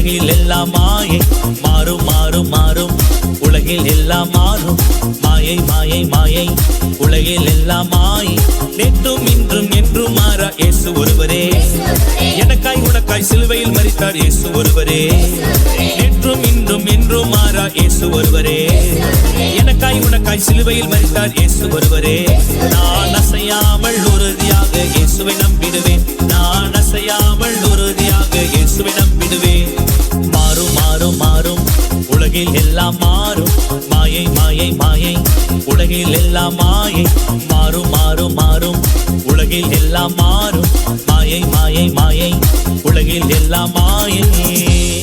உலகில் எல்லாம் மாயை. மாறும் மாறும் மாறும் உலகில் எல்லாம் மாறும். மாயை மாயை மாயை உலகில் எல்லாம் மாயை. நேற்றும் இன்றும் என்றும் மாறா இயேசு ஒருவரே. எனக்காய் உனக்காய் சிலுவையில் மரித்தார் இயேசு ஒருவரே. நேற்றும் இன்றும் என்றும் மாறா இயேசு ஒருவரே. எனக்காய் உனக்காய் சிலுவையில் மரித்தார் இயேசு ஒருவரே. நான் அசையாமல் உறுதியாக இயேசுவை நம்பிடுவேன். நான் அசையாமல் உறுதியாக இயேசுவை நம்பிடுவேன். மாறும் மாறும் மாறும் உலகில் எல்லாம் மாறும். மாயை மாயை மாயை உலகில் எல்லாம் மாயை. மாறும் மாறும் மாறும் உலகில் எல்லாம் மாறும். மாயை மாயை மாயை உலகில் எல்லாம் மாயை.